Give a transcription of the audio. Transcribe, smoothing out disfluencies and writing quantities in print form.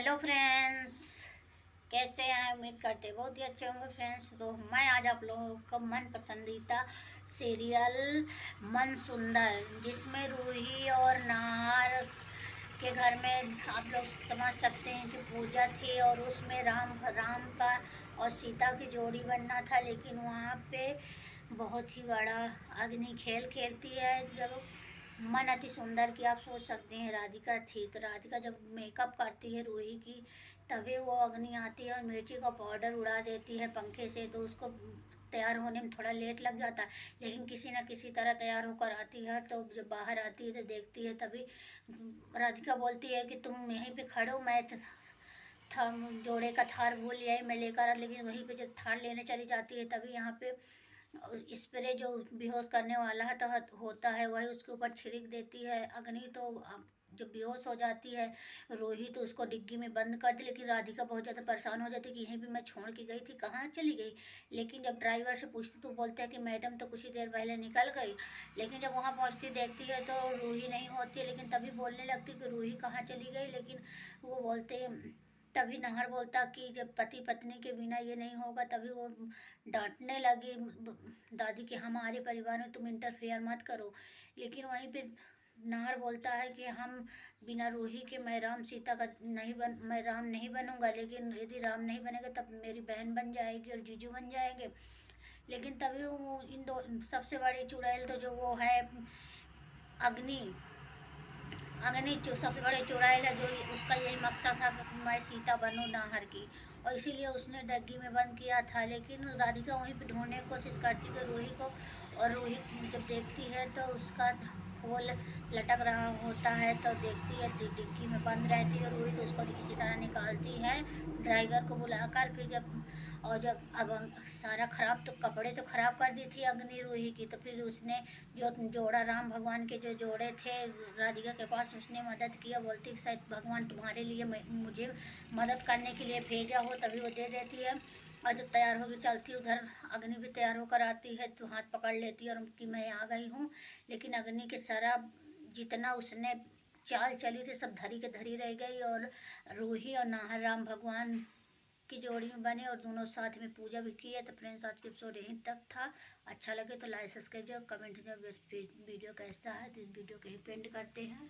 Hello friends, कैसे हैं? उम्मीद करते बहुत ही अच्छे होंगे फ्रेंड्स। तो मैं आज आप लोगों का मन पसंदीदा सीरियल मन सुंदर, जिसमें रूही और नाहर के घर में आप लोग समझ सकते हैं कि पूजा थी और उसमें राम का और सीता की जोड़ी बनना था। लेकिन वहाँ पे बहुत ही बड़ा अग्नि खेल खेलती है। जब मन अति सुंदर की आप सोच सकते हैं राधिका थी, तो राधिका जब मेकअप करती है रूही की, तभी वो अग्नि आती है और मिर्ची का पाउडर उड़ा देती है पंखे से। तो उसको तैयार होने में थोड़ा लेट लग जाता है, लेकिन किसी न किसी तरह तैयार होकर आती है। तो जब बाहर आती है तो देखती है, तभी राधिका बोलती है कि तुम यहीं पे खड़ो, मैं था जोड़े का थार भूल आई, मैं लेकर आ। लेकिन वहीं पे जब थार लेने चली जाती है, तभी यहाँ पे स्प्रे जो बेहोश करने वाला है तो होता है, वही उसके ऊपर छिड़क देती है अग्नि। तो जब बेहोश हो जाती है रोही, तो उसको डिग्गी में बंद कर दी। लेकिन राधिका बहुत ज़्यादा परेशान हो जाती है कि यहीं भी मैं छोड़ के गई थी, कहाँ चली गई। लेकिन जब ड्राइवर से पूछती तो बोलते हैं कि मैडम तो कुछ ही देर पहले निकल गई। लेकिन जब वहाँ पहुँचती देखती है तो रूही नहीं होती है। लेकिन तभी बोलने लगती कि रूही कहाँ चली गई। लेकिन वो बोलते, तभी नाहर बोलता कि जब पति पत्नी के बिना ये नहीं होगा। तभी वो डांटने लगी दादी कि हमारे परिवार में तुम इंटरफेयर मत करो। लेकिन वहीं पे नाहर बोलता है कि हम बिना रूही के मैं राम नहीं बनूंगा। लेकिन यदि राम नहीं बनेगा तब मेरी बहन बन जाएगी और जीजू बन जाएंगे। लेकिन तभी वो इन दो सबसे बड़ी चुड़ैल तो जो वो है अग्नि अग्नि जो सबसे बड़े चुड़ैल है, जो उसका यही मकसद था कि मैं सीता बनूं नाहर की, और इसीलिए उसने डग्गी में बंद किया था। लेकिन राधिका वहीं पे ढूंढने की कोशिश करती है रूही को, और रूही जब देखती है तो उसका खोल लटक रहा होता है, तो देखती है डिग्गी में बंद रहती है रूही, तो उसको किसी तरह निकालती है ड्राइवर को बुलाकर। फिर जब अब सारा खराब, तो कपड़े तो खराब कर दी थी अग्नि रूही की, तो फिर उसने जो जोड़ा राम भगवान के जो जोड़े थे राधिका के पास, उसने मदद किया। बोलती कि शायद भगवान तुम्हारे लिए मुझे मदद करने के लिए भेजा हो, तभी वो दे देती है। और जब तैयार होकर चलती, उधर अग्नि भी तैयार होकर आती है, तो हाथ पकड़ लेती है और कि मैं आ गई हूँ। लेकिन अग्नि के सारा जितना उसने चाल चली थी सब धरी के धरी रह गई, और रूही और नाहर राम भगवान की जोड़ी में बने और दोनों साथ में पूजा भी की है। तो फ्रेंड्स, आज के एपिसोड यहीं तक था। अच्छा लगे तो लाइक सब्सक्राइब कमेंट वीडियो कैसा है, तो इस वीडियो को ही पेंड करते हैं।